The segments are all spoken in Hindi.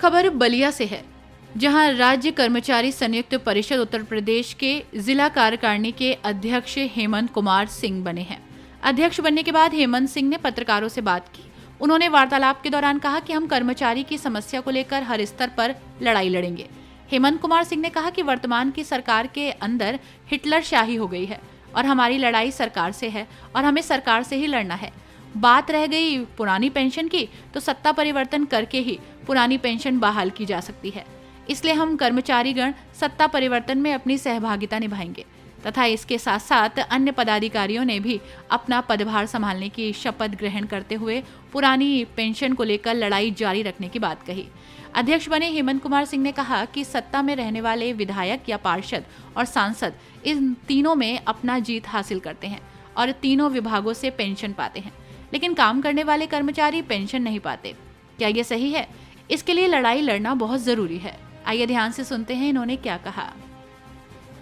खबर बलिया से है, जहां राज्य कर्मचारी संयुक्त परिषद उत्तर प्रदेश के जिला कार्यकारिणी के अध्यक्ष हेमंत कुमार सिंह बने हैं। अध्यक्ष बनने के बाद हेमंत सिंह ने पत्रकारों से बात की। उन्होंने वार्तालाप के दौरान कहा कि हम कर्मचारी की समस्या को लेकर हर स्तर पर लड़ाई लड़ेंगे। हेमंत कुमार सिंह ने कहा कि वर्तमान की सरकार के अंदर हिटलर शाही हो गई है और हमारी लड़ाई सरकार से है और हमें सरकार से ही लड़ना है। बात रह गई पुरानी पेंशन की, तो सत्ता परिवर्तन करके ही पुरानी पेंशन बहाल की जा सकती है। इसलिए हम कर्मचारीगण सत्ता परिवर्तन में अपनी सहभागिता निभाएंगे तथा इसके साथ साथ अन्य पदाधिकारियों ने भी अपना पदभार संभालने की शपथ ग्रहण करते हुए पुरानी पेंशन को लेकर लड़ाई जारी रखने की बात कही। अध्यक्ष बने हेमंत कुमार सिंह ने कहा कि सत्ता में रहने वाले विधायक या पार्षद और सांसद इन तीनों में अपना जीत हासिल करते हैं और तीनों विभागों से पेंशन पाते हैं, लेकिन काम करने वाले कर्मचारी पेंशन नहीं पाते। क्या ये सही है? इसके लिए लड़ाई लड़ना बहुत जरूरी है। आइए ध्यान से सुनते हैं इन्होंने क्या कहा।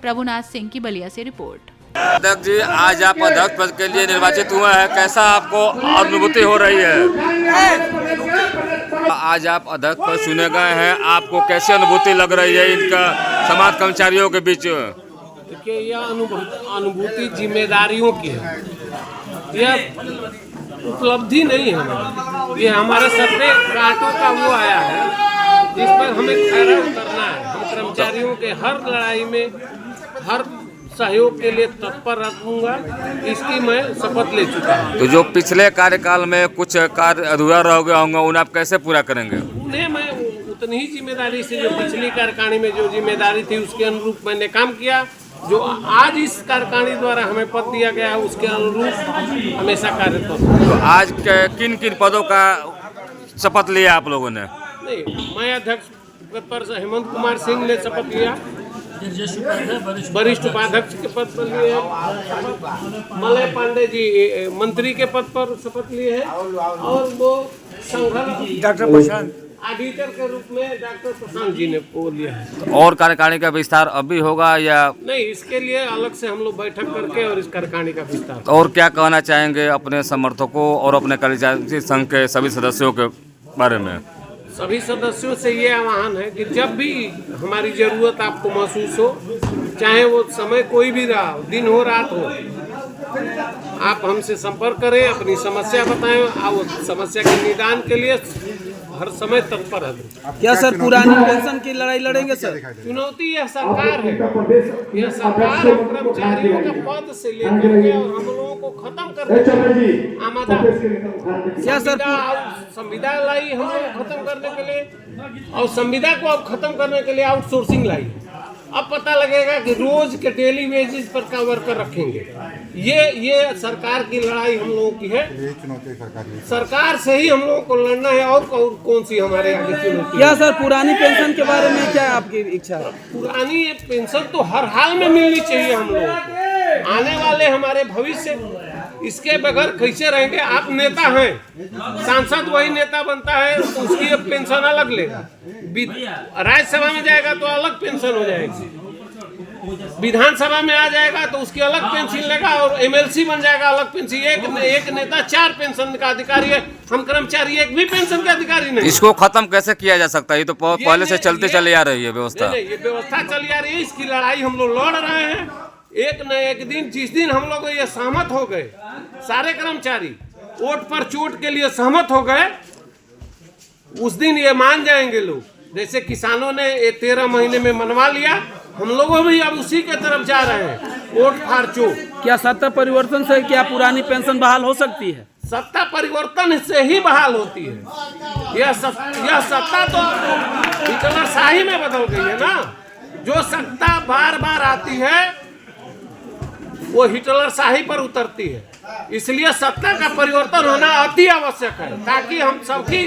प्रभुनाथ सिंह की बलिया से रिपोर्ट। अध्यक्ष जी, आज आप अध्यक्ष पद के लिए निर्वाचित हुए हैं, कैसा आपको अनुभूति हो रही है? आज आप अध्यक्ष पद चुने गए हैं, आपको कैसी अनुभूति लग रही है इनका समाज कर्मचारियों के बीच? देखिए, यह अनुभूति जिम्मेदारियों की है, यह उपलब्धि नहीं है। ये हमारे सर पे कांटों का वो आया है जिस पर हमें खरा उतरना है। हम कर्मचारियों के हर लड़ाई में हर सहयोग के लिए तत्पर रहूंगा, इसकी मैं शपथ ले चुका हूँ। तो जो पिछले कार्यकाल में कुछ कार्य अधूरा रह गया होंगे, उन्हें आप कैसे पूरा करेंगे? उन्हें मैं उतनी ही जिम्मेदारी से, जो पिछली कार्यकारिणी में जो जिम्मेदारी थी उसके अनुरूप मैंने काम किया। जो आज इस कार्यकारिणी द्वारा हमें पद दिया गया है उसके अनुरूप हमेशा कार्य करूँ। तो आज किन किन पदों का शपथ लिया आप लोगों ने? नहीं, मैं अध्यक्ष पद पर हेमंत कुमार सिंह ने शपथ लिया, वरिष्ठ उपाध्यक्ष के पद पर लिए हैं, मलय पांडे जी मंत्री के पद पर शपथ लिए हैं और वो संघ डॉक्टर प्रशांत ऑडिटर के रूप में डॉक्टर प्रशांत जी ने वो लिया है। और कार्यकारिणी का विस्तार अभी होगा या नहीं? इसके लिए अलग से हम लोग बैठक करके और इस कार्यकारिणी का विस्तार। और क्या कहना चाहेंगे अपने समर्थकों और अपने कर्मचारी संघ के सभी सदस्यों के बारे में? सभी सदस्यों से ये आह्वान है कि जब भी हमारी जरूरत आपको महसूस हो, चाहे वो समय कोई भी रहा हो, दिन हो रात हो, आप हमसे संपर्क करें, अपनी समस्या बताएं। आप समस्या के निदान के लिए हर समय तत्पर है। क्या सर पुरानी पेंशन की लड़ाई लड़ेंगे सर? चुनौती यह सरकार है, यह सरकार हम कर्मचारियों के पद से लेकर के और हम लोगों को खत्म करने आमादा। क्या सर संविदा लाई हम लोग खत्म करने के लिए, और संविदा को अब खत्म करने के लिए आउटसोर्सिंग लाई। अब पता लगेगा कि रोज के डेली वेजेस पर का वर्कर रखेंगे। ये सरकार की लड़ाई हम लोगों की है, सरकार से ही हम लोगों को लड़ना है। और कौन सी हमारे आगे चुनौती? क्या सर पुरानी पेंशन के बारे में क्या आपकी इच्छा है? पुरानी पेंशन तो हर हाल में मिलनी चाहिए हम लोगों को। आने वाले हमारे भविष्य इसके बगैर कैसे रहेंगे? आप नेता हैं, सांसद वही नेता बनता है तो उसकी पेंशन अलग लेगा, राज्यसभा में जाएगा तो अलग पेंशन हो जाएगी, विधानसभा में आ जाएगा तो उसकी अलग पेंशन लेगा, और एमएलसी बन जाएगा अलग पेंशन। एक नेता 4 पेंशन का अधिकारी है, हम कर्मचारी एक भी पेंशन के अधिकारी नहीं। इसको खत्म कैसे किया जा सकता है? ये तो पहले से चलते चले आ रही है व्यवस्था। ये व्यवस्था चली आ रही है, इसकी लड़ाई हम लोग लड़ रहे हैं। एक न एक दिन, जिस दिन हम लोग ये सहमत हो गए, सारे कर्मचारी वोट पर चोट के लिए सहमत हो गए, उस दिन ये मान जाएंगे लोग। जैसे किसानों ने ये 13 महीने में मनवा लिया, हम लोगों भी अब उसी के तरफ जा रहे हैं, वोट फार चोट। क्या सत्ता परिवर्तन से क्या पुरानी पेंशन बहाल हो सकती है? सत्ता परिवर्तन से ही बहाल होती है। यह सत्ता तो हिटलर शाही में बदल गई है ना। जो सत्ता बार बार आती है वो हिटलर शाही पर उतरती है। इसलिए सत्ता का परिवर्तन होना अति आवश्यक है, ताकि हम सबकी,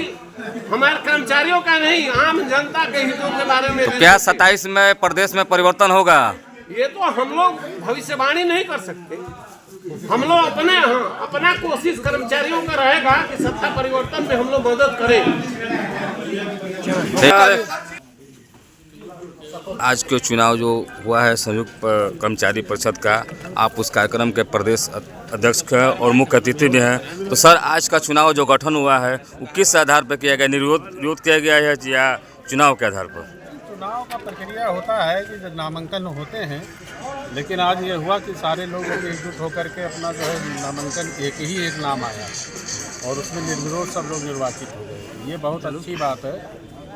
हमारे कर्मचारियों का नहीं, आम जनता के हितों के बारे में। तो क्या 27 में प्रदेश में परिवर्तन होगा? ये तो हम लोग भविष्यवाणी नहीं कर सकते। हम लोग अपना कोशिश कर्मचारियों का रहेगा कि सत्ता परिवर्तन में हम लोग मदद करें। आज के चुनाव जो हुआ है संयुक्त कर्मचारी परिषद का, आप उस कार्यक्रम के प्रदेश अध्यक्ष हैं और मुख्य अतिथि भी हैं। तो सर, आज का चुनाव जो गठन हुआ है वो किस आधार पर किया गया? निर्विरोध किया गया है या चुनाव के आधार पर? चुनाव का प्रक्रिया होता है कि जब नामांकन होते हैं, लेकिन आज ये हुआ कि सारे लोग एकजुट होकर के अपना जो है नामांकन एक नाम आया और उसमें निर्विरोध सब लोग निर्वाचित हो गए। ये बहुत अच्छी बात है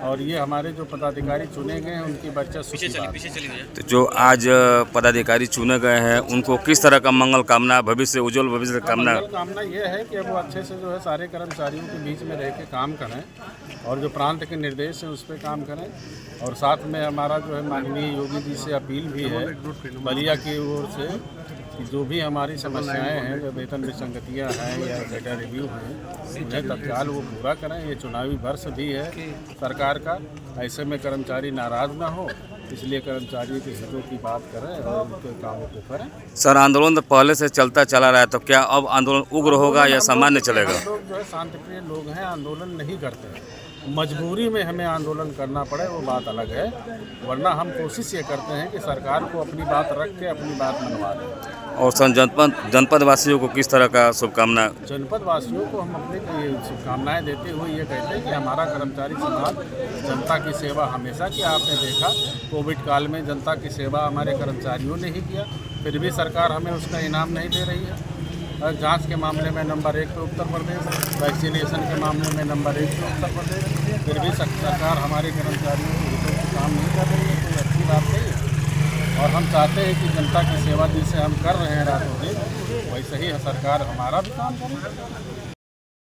और ये हमारे जो पदाधिकारी चुने गए हैं उनकी वर्चस्व की बात है। तो जो आज पदाधिकारी चुने गए हैं उनको किस तरह का मंगल कामना, भविष्य उज्जवल भविष्य कामना? मंगल कामना ये है कि अब वो अच्छे से जो है सारे कर्मचारियों के बीच में रह के काम करें और जो प्रांत के निर्देश हैं उस पर काम करें। और साथ में हमारा जो है माननीय योगी जी से अपील भी है बलिया की ओर से कि जो भी हमारी समस्याएं हैं, जो वेतन विसंगतियां हैं या डेटा रिव्यू हैं, उन्हें तत्काल वो पूरा करें। ये चुनावी वर्ष भी है सरकार का, ऐसे में कर्मचारी नाराज ना हो, इसलिए कर्मचारियों के हितों की बात करें और उनके कामों को करें। सर, आंदोलन तो पहले से चलता चला रहा है, तो क्या अब आंदोलन उग्र होगा या सामान्य चलेगा? लोग जो है शांतिप्रिय लोग हैं, आंदोलन नहीं करते हैं। मजबूरी में हमें आंदोलन करना पड़े वो बात अलग है, वरना हम कोशिश ये करते हैं कि सरकार को अपनी बात रख के अपनी बात मनवा दें। और सर, जनपद वासियों को किस तरह का शुभकामना? जनपद वासियों को हम अपनी शुभकामनाएं देते हुए ये कहते हैं कि हमारा कर्मचारी समाज जनता की सेवा हमेशा की। आपने देखा कोविड काल में जनता की सेवा हमारे कर्मचारियों ने ही किया, फिर भी सरकार हमें उसका इनाम नहीं दे रही है। जांच के मामले में नंबर 1 पे उत्तर प्रदेश, वैक्सीनेशन के मामले में नंबर 1 पे उत्तर प्रदेश, फिर भी सरकार हमारे कर्मचारियों के हितों से काम नहीं कर रही है। कोई अच्छी बात नहीं है और हम चाहते हैं कि जनता की सेवा जिसे हम कर रहे हैं रातों दिन, वैसे ही सरकार हमारा भी काम करे।